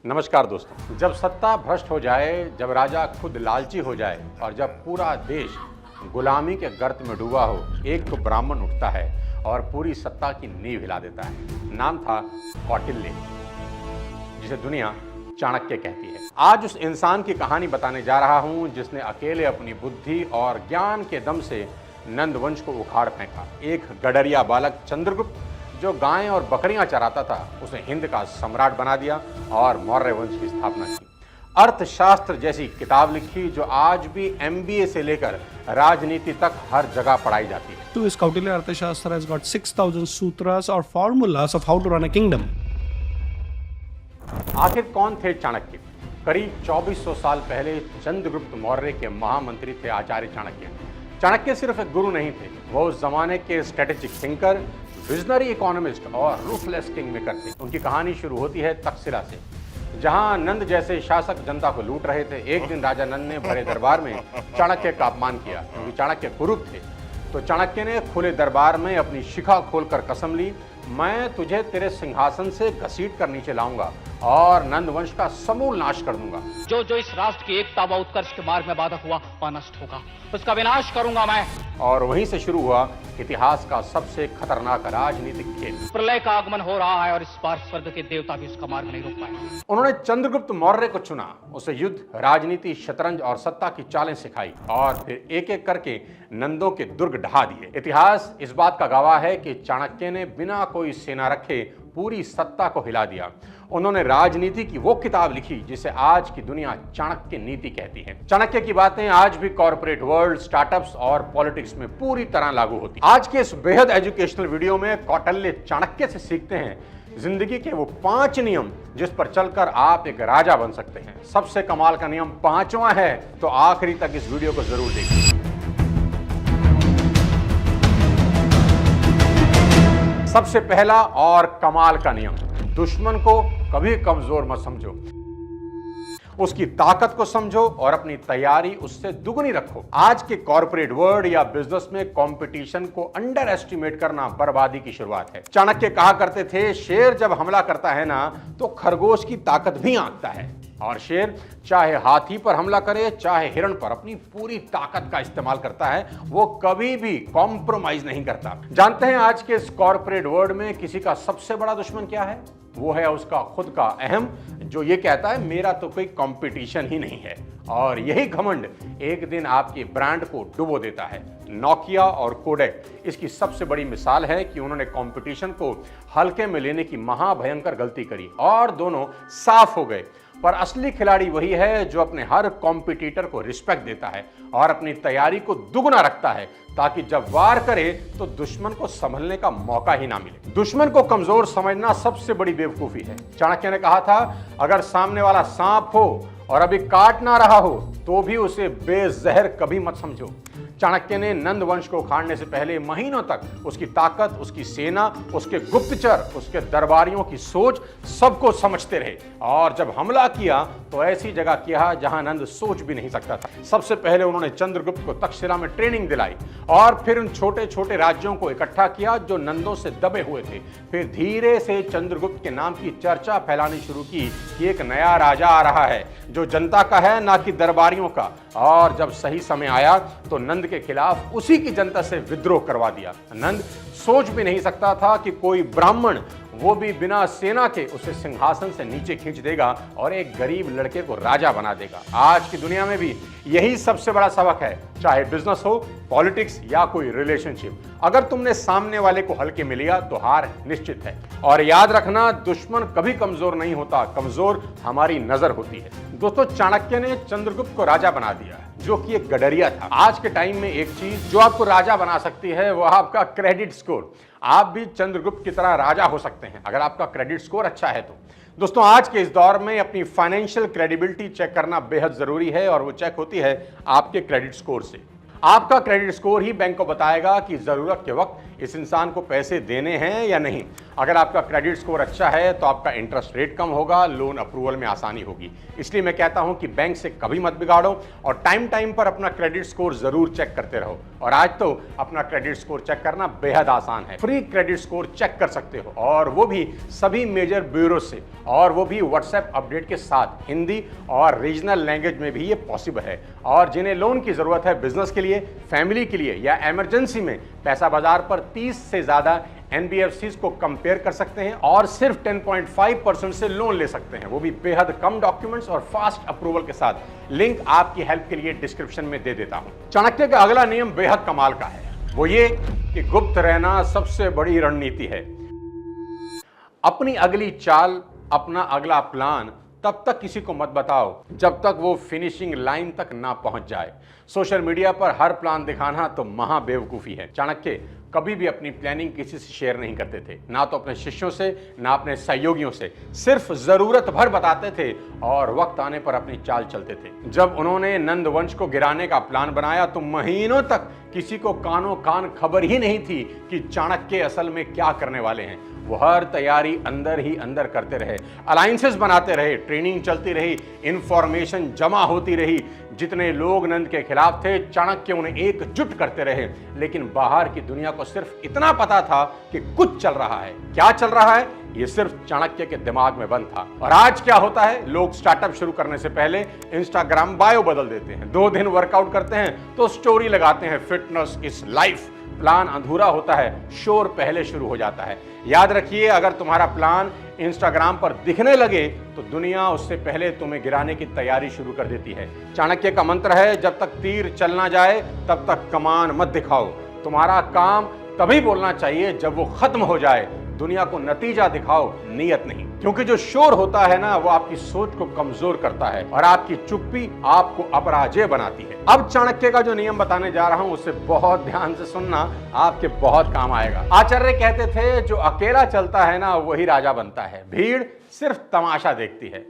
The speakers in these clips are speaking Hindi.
नमस्कार दोस्तों। जब सत्ता भ्रष्ट हो जाए, जब राजा खुद लालची हो जाए और जब पूरा देश गुलामी के गर्त में डूबा हो, एक तो ब्राह्मण उठता है और पूरी सत्ता की नींव हिला देता है। नाम था कौटिल्य, जिसे दुनिया चाणक्य कहती है। आज उस इंसान की कहानी बताने जा रहा हूं जिसने अकेले अपनी बुद्धि और ज्ञान के दम से नंद वंश को उखाड़ फेंका। एक गडरिया बालक चंद्रगुप्त जो गायें और बकरियां चराता था, उसे हिंद का सम्राट बना दिया और मौर्य वंश की स्थापना की। अर्थशास्त्र जैसी किताब लिखी जो आज भी MBA से लेकर राजनीति तक हर जगह पढ़ाई जाती है। To his Kautilya Arthashastra has got 6,000 sutras or formulas of how to run a kingdom. आखिर कौन थे चाणक्य? करीब 2400 साल पहले चंद्रगुप्त मौर्य के महामंत्री थे आचार्य चाणक्य। चाणक्य सिर्फ एक गुरु नहीं थे, वो उस जमाने के स्ट्रेटेजिक थिंकर, विजनरी इकोनॉमिस्ट और रूथलेस किंग मेकर थे। उनकी कहानी शुरू होती है तक्षशिला से, जहां नंद जैसे शासक जनता को लूट रहे थे। एक दिन राजा नंद ने भरे दरबार में चाणक्य का अपमान किया, क्योंकि चाणक्य कुरूप थे। तो चाणक्य ने खुले दरबार में अपनी शिखा खोलकर कसम ली, मैं तुझे तेरे सिंहासन से घसीट कर नीचे लाऊंगा और नंद वंश का समूल नाश कर दूंगा। जो जो इस राष्ट्र की एकता व उत्कर्ष के मार्ग में बाधक हुआ वह नष्ट होगा, उसका विनाश करूंगा मैं। और वहीं से शुरू हुआ इतिहास का सबसे खतरनाक राजनीतिक खेल। प्रलय का आगमन हो रहा है और इस बार स्वर्ग के देवता भी उसका मार्ग नहीं रोक पाए। उन्होंने चंद्रगुप्त मौर्य को चुना, उसे युद्ध, राजनीति, शतरंज और सत्ता की चालें सिखाई और फिर एक एक करके नंदों के दुर्ग ढहा दिए। इतिहास इस बात का गवाह है कि चाणक्य ने बिना कोई सेना रखे पूरी सत्ता को हिला दिया। उन्होंने राजनीति की वो किताब लिखी जिसे आज की दुनिया चाणक्य नीति कहती है। चाणक्य की बातें आज भी कॉर्पोरेट वर्ल्ड, स्टार्टअप्स और पॉलिटिक्स में पूरी तरह लागू होती है। आज के इस बेहद एजुकेशनल वीडियो में कौटिल्य चाणक्य से सीखते हैं जिंदगी के वो 5 नियम जिस पर चलकर आप एक राजा बन सकते हैं। सबसे कमाल का नियम 5वां है, तो आखिरी तक इस वीडियो को जरूर देखिए। सबसे पहला और कमाल का नियम, दुश्मन को कभी कमजोर मत समझो, उसकी ताकत को समझो और अपनी तैयारी उससे दुगनी रखो। आज के कॉर्पोरेट वर्ल्ड या बिजनेस में कंपटीशन को अंडर एस्टिमेट करना बर्बादी की शुरुआत है। चाणक्य कहा करते थे, शेर जब हमला करता है ना तो खरगोश की ताकत भी आंकता है, और शेर चाहे हाथी पर हमला करे चाहे हिरण पर अपनी पूरी ताकत का इस्तेमाल करता है, वो कभी भी कॉम्प्रोमाइज नहीं करता। जानते हैं आज के इस कॉर्पोरेट वर्ल्ड में किसी का सबसे बड़ा दुश्मन क्या है? वो है उसका खुद का अहम, जो ये कहता है मेरा तो कोई कंपटीशन ही नहीं है। और यही घमंड एक दिन आपके ब्रांड को डुबो देता है। नोकिया और कोडेक इसकी सबसे बड़ी मिसाल है कि उन्होंने कंपटीशन को हल्के में लेने की महाभयंकर गलती करी और दोनों साफ हो गए। पर असली खिलाड़ी वही है जो अपने हर कॉम्पिटिटर को रिस्पेक्ट देता है और अपनी तैयारी को दुगना रखता है, ताकि जब वार करे तो दुश्मन को संभलने का मौका ही ना मिले। दुश्मन को कमजोर समझना सबसे बड़ी बेवकूफी है। चाणक्य ने कहा था, अगर सामने वाला सांप हो और अभी काट ना रहा हो तो भी उसे बेजहर कभी मत समझो। चाणक्य ने नंद वंश को उखाड़ने से पहले महीनों तक उसकी ताकत, उसकी सेना, उसके गुप्तचर, उसके दरबारियों की सोच सबको समझते रहे, और जब हमला किया तो ऐसी जगह किया जहां नंद सोच भी नहीं सकता था। सबसे पहले उन्होंने चंद्रगुप्त को तक्षशिला में ट्रेनिंग दिलाई और फिर उन छोटे छोटे राज्यों को इकट्ठा किया जो नंदों से दबे हुए थे। फिर धीरे से चंद्रगुप्त के नाम की चर्चा फैलानी शुरू की कि एक नया राजा आ रहा है जो जनता का है, ना कि दरबारियों का। और जब सही समय आया तो नंद के खिलाफ उसी की जनता से विद्रोह करवा दिया। नंद सोच भी नहीं सकता था कि कोई ब्राह्मण, वो भी बिना सेना के, उसे सिंहासन से नीचे खींच देगा और एक गरीब लड़के को राजा बना देगा। आज की दुनिया में भी यही सबसे बड़ा सबक है, चाहे बिजनेस हो, पॉलिटिक्स या कोई रिलेशनशिप। अगर तुमने सामने वाले को हल्के में लिया तो हार निश्चित है। और याद रखना, दुश्मन कभी कमजोर नहीं होता, कमजोर हमारी नजर होती है। दोस्तों, चाणक्य ने चंद्रगुप्त को राजा बना दिया, जो कि एक गडरिया था। आज के टाइम में एक चीज जो आपको राजा बना सकती है वो आपका क्रेडिट स्कोर। आप भी चंद्रगुप्त की तरह राजा हो सकते हैं अगर आपका क्रेडिट स्कोर अच्छा है तो। दोस्तों, आज के इस दौर में अपनी फाइनेंशियल क्रेडिबिलिटी चेक करना बेहद जरूरी है, और वो चेक होती है आपके क्रेडिट स्कोर से। आपका क्रेडिट स्कोर ही बैंक को बताएगा कि जरूरत के वक्त इस इंसान को पैसे देने हैं या नहीं। अगर आपका क्रेडिट स्कोर अच्छा है तो आपका इंटरेस्ट रेट कम होगा, लोन अप्रूवल में आसानी होगी। इसलिए मैं कहता हूं कि बैंक से कभी मत बिगाड़ो और टाइम टाइम पर अपना क्रेडिट स्कोर जरूर चेक करते रहो। और आज तो अपना क्रेडिट स्कोर चेक करना बेहद आसान है। फ्री क्रेडिट स्कोर चेक कर सकते हो, और वो भी सभी मेजर ब्यूरो से, और वो भी व्हाट्सएप अपडेट के साथ। हिंदी और रीजनल लैंग्वेज में भी ये पॉसिबल है। और जिन्हें लोन की जरूरत है बिजनेस के लिए, फैमिली के लिए या इमरजेंसी में, पैसा बाजार पर 30 से ज्यादा NBFCs को कंपेयर कर सकते हैं और सिर्फ 10.5% से लोन ले सकते हैं, वो भी बेहद कम डॉक्यूमेंट्स और फास्ट अप्रूवल के साथ। लिंक आपकी हेल्प के लिए डिस्क्रिप्शन में दे देता हूं। चाणक्य का अगला नियम बेहद कमाल का है, वो ये कि गुप्त रहना सबसे बड़ी रणनीति है। अपनी अगली चाल, अपना अगला प्लान तब तक किसी को मत बताओ जब तक वो फिनिशिंग लाइन तक ना पहुंच जाए। सोशल मीडिया पर हर प्लान दिखाना तो महा बेवकूफी है। चाणक्य कभी भी अपनी प्लानिंग किसी से शेयर नहीं करते थे, ना तो अपने शिष्यों से, ना अपने सहयोगियों से। सिर्फ जरूरत भर बताते थे और वक्त आने पर अपनी चाल चलते थे। जब उन्होंने नंद वंश को गिराने का प्लान बनाया तो महीनों तक किसी को कानों कान खबर ही नहीं थी कि चाणक्य असल में क्या करने वाले हैं। वो हर तैयारी अंदर ही अंदर करते रहे, अलायंसेस बनाते रहे, ट्रेनिंग चलती रही, इंफॉर्मेशन जमा होती रही। जितने लोग नंद के खिलाफ थे, चाणक्य उन्हें एकजुट करते रहे। लेकिन बाहर की दुनिया को सिर्फ इतना पता था कि कुछ चल रहा है। क्या चल रहा है ये सिर्फ चाणक्य के दिमाग में बंद था। और आज क्या होता है, लोग स्टार्टअप शुरू करने से पहले इंस्टाग्राम बायो बदल देते हैं, 2 दिन वर्कआउट करते हैं तो स्टोरी लगाते हैं, फिटनेस इज लाइफ। प्लान अधूरा होता है, शोर पहले शुरू हो जाता है। याद रखिए, अगर तुम्हारा प्लान इंस्टाग्राम पर दिखने लगे तो दुनिया उससे पहले तुम्हें गिराने की तैयारी शुरू कर देती है। चाणक्य का मंत्र है, जब तक तीर चल ना जाए तब तक कमान मत दिखाओ। तुम्हारा काम तभी बोलना चाहिए जब वो खत्म हो जाए। दुनिया को नतीजा दिखाओ, नियत नहीं। क्योंकि जो शोर होता है ना, वो आपकी सोच को कमजोर करता है और आपकी चुप्पी आपको अपराजय बनाती है। अब चाणक्य का जो नियम बताने जा रहा हूं उसे बहुत ध्यान से सुनना, आपके बहुत काम आएगा। आचार्य कहते थे, जो अकेला चलता है ना वही राजा बनता है, भीड़ सिर्फ तमाशा देखती है।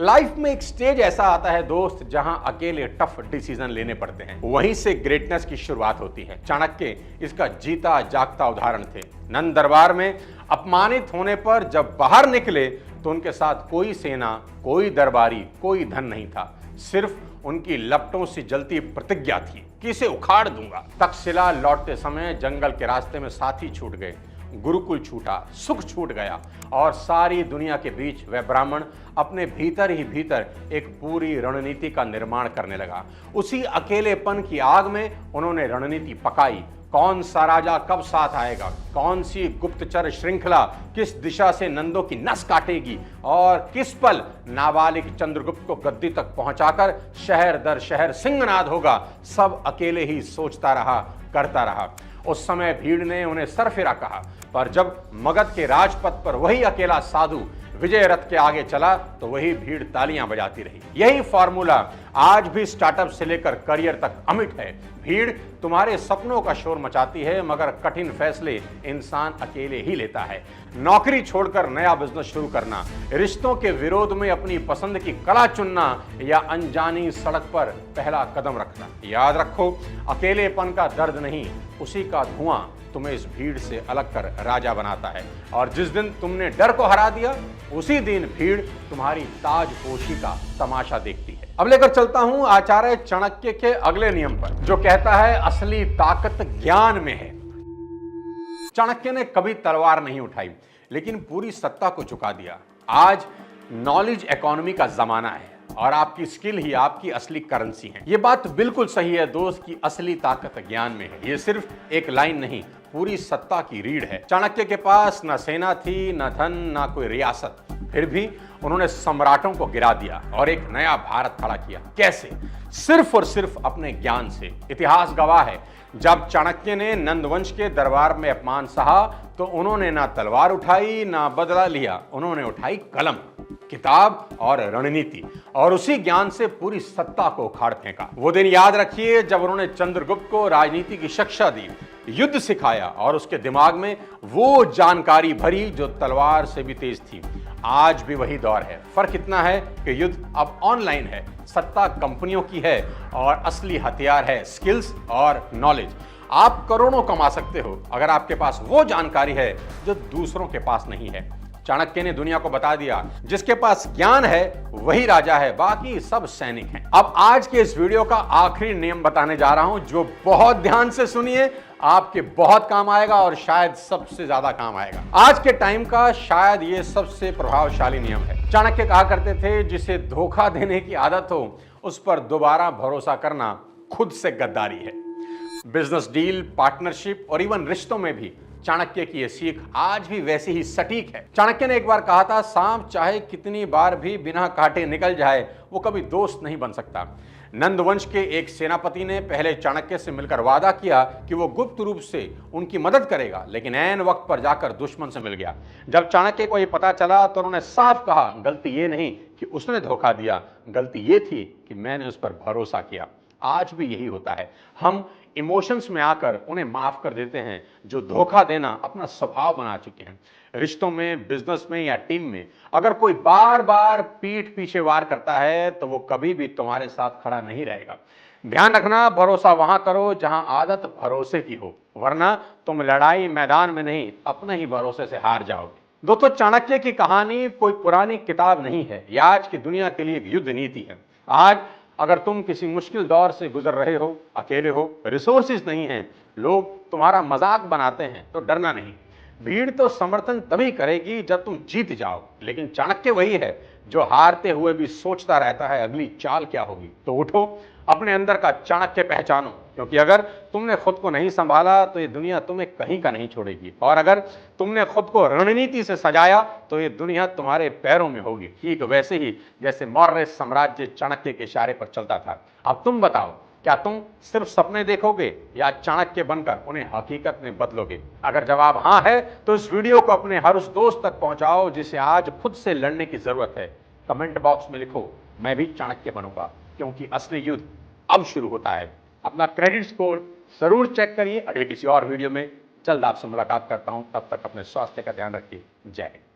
लाइफ में एक स्टेज ऐसा आता है दोस्त, जहां अकेले टफ डिसीजन लेने पड़ते हैं, वहीं से ग्रेटनेस की शुरुआत होती है। चाणक्य इसका जीता जागता उदाहरण थे। नंद दरबार में अपमानित होने पर जब बाहर निकले तो उनके साथ कोई सेना, कोई दरबारी, कोई धन नहीं था। सिर्फ उनकी लपटों से जलती प्रतिज्ञा थी कि इसे उखाड़ दूंगा। तक्षशिला लौटते समय जंगल के रास्ते में साथी छूट गए, गुरुकुल छूटा, सुख छूट गया और सारी दुनिया के बीच वह ब्राह्मण अपने भीतर ही भीतर एक पूरी रणनीति का निर्माण करने लगा। उसी अकेलेपन की आग में उन्होंने रणनीति पकाई। कौन सा राजा कब साथ आएगा, कौन सी गुप्तचर श्रृंखला किस दिशा से नंदों की नस काटेगी और किस पल नाबालिग चंद्रगुप्त को गद्दी तक पहुंचाकर शहर दर शहर सिंहनाद होगा, सब अकेले ही सोचता रहा, करता रहा। उस समय भीड़ ने उन्हें सरफिरा कहा, पर जब मगध के राजपथ पर वही अकेला साधु विजय रथ के आगे चला तो वही भीड़ तालियां बजाती रही। यही फॉर्मूला आज भी स्टार्टअप से लेकर करियर तक अमिट है। भीड़ तुम्हारे सपनों का शोर मचाती है, मगर कठिन फैसले इंसान अकेले ही लेता है। नौकरी छोड़कर नया बिजनेस शुरू करना, रिश्तों के विरोध में अपनी पसंद की कला चुनना या अनजानी सड़क पर पहला कदम रखना। याद रखो, अकेलेपन का दर्द नहीं, उसी का धुआं तुम्हें इस भीड़ से अलग कर राजा बनाता है। और जिस दिन तुमने डर को हरा दिया, उसी दिन भीड़ तुम्हारी ताजपोशी का तमाशा देखती है। अब लेकर चलता हूं आचार्य चाणक्य के अगले नियम पर, जो कहता है असली ताकत ज्ञान में है। चाणक्य ने कभी तलवार नहीं उठाई, लेकिन पूरी सत्ता को चुका दिया। आज नॉलेज इकोनॉमी का जमाना है और आपकी स्किल ही आपकी असली करेंसी है। ये बात बिल्कुल सही है दोस्त की असली ताकत ज्ञान में है। ये सिर्फ एक लाइन नहीं, पूरी सत्ता की रीढ़ है। चाणक्य के पास न सेना थी, न धन, न कोई रियासत, फिर भी उन्होंने सम्राटों को गिरा दिया और एक नया भारत खड़ा किया। कैसे? सिर्फ और सिर्फ अपने ज्ञान से। इतिहास गवाह है, जब चाणक्य ने नंदवंश के दरबार में अपमान सहा तो उन्होंने ना तलवार उठाई, ना बदला लिया, उन्होंने उठाई कलम, किताब और रणनीति, और उसी ज्ञान से पूरी सत्ता को उखाड़ फेंका। वो दिन याद रखिए जब उन्होंने चंद्रगुप्त को राजनीति की शिक्षा दी, युद्ध सिखाया और उसके दिमाग में वो जानकारी भरी जो तलवार से भी तेज थी। आज भी वही दौर है। फर्क इतना है कि युद्ध अब ऑनलाइन है, सत्ता कंपनियों की है और असली हथियार है स्किल्स और नॉलेज। आप करोड़ों कमा सकते हो अगर आपके पास वो जानकारी है जो दूसरों के पास नहीं है। चाणक्य ने दुनिया को बता दिया, जिसके पास ज्ञान है वही राजा है, बाकी सब सैनिक हैं। अब आज के इस वीडियो का आखिरी नियम बताने जा रहा हूं, जो बहुत ध्यान से सुनिए, आपके बहुत काम आएगा और शायद सबसे ज्यादा काम आएगा। आज के टाइम का शायद ये सबसे प्रभावशाली नियम है। चाणक्य कहा करते थे, जिसे धोखा देने की आदत हो उस पर दोबारा भरोसा करना खुद से गद्दारी है। बिजनेस डील, पार्टनरशिप और इवन रिश्तों में भी चाणक्य की यह सीख आज भी वैसी ही सटीक है। चाणक्य ने एक बार कहा था, सांप चाहे कितनी बार भी बिना काटे निकल जाए वो कभी दोस्त नहीं बन सकता। नंदवंश के एक सेनापति ने पहले चाणक्य से मिलकर वादा किया कि वो गुप्त रूप से उनकी मदद करेगा, लेकिन ऐन वक्त पर जाकर दुश्मन से मिल गया। जब चाणक्य को ये पता चला तो उन्होंने साफ कहा, गलती ये नहीं कि उसने धोखा दिया, गलती ये थी कि मैंने उस पर भरोसा किया। आज भी यही होता है, हम इमोशंस में आकर उन्हें माफ कर देते हैं जो धोखा देना अपना स्वभाव बना चुके हैं। रिश्तों में, बिजनेस में या टीम में अगर कोई बार बार पीठ पीछे वार करता है तो वो कभी भी तुम्हारे साथ खड़ा नहीं रहेगा। ध्यान रखना, भरोसा वहां करो जहां आदत भरोसे की हो, वरना तुम लड़ाई मैदान में नहीं अपने ही भरोसे से हार जाओगे। दोस्तों, चाणक्य की कहानी कोई पुरानी किताब नहीं है, यह आज की दुनिया के लिए एक युद्ध नीति है। आज अगर तुम किसी मुश्किल दौर से गुजर रहे हो, अकेले हो, रिसोर्सेज नहीं हैं, लोग तुम्हारा मजाक बनाते हैं, तो डरना नहीं। भीड़ तो समर्थन तभी करेगी जब तुम जीत जाओ, लेकिन चाणक्य वही है जो हारते हुए भी सोचता रहता है अगली चाल क्या होगी। तो उठो, अपने अंदर का चाणक्य पहचानो, क्योंकि अगर तुमने खुद को नहीं संभाला तो ये दुनिया तुम्हें कहीं का नहीं छोड़ेगी, और अगर तुमने खुद को रणनीति से सजाया तो ये दुनिया तुम्हारे पैरों में होगी, ठीक वैसे ही जैसे मौर्य साम्राज्य चाणक्य के इशारे पर चलता था। अब तुम बताओ, क्या तुम सिर्फ सपने देखोगे या चाणक्य बनकर उन्हें हकीकत में बदलोगे? अगर जवाब हाँ है तो इस वीडियो को अपने हर उस दोस्त तक पहुंचाओ जिसे आज खुद से लड़ने की जरूरत है। कमेंट बॉक्स में लिखो, मैं भी चाणक्य बनूंगा, क्योंकि असली युद्ध अब शुरू होता है। अपना क्रेडिट स्कोर जरूर चेक करिए। अगले किसी और वीडियो में जल्द आपसे मुलाकात करता हूं, तब तक अपने स्वास्थ्य का ध्यान रखिए। जय हिंद।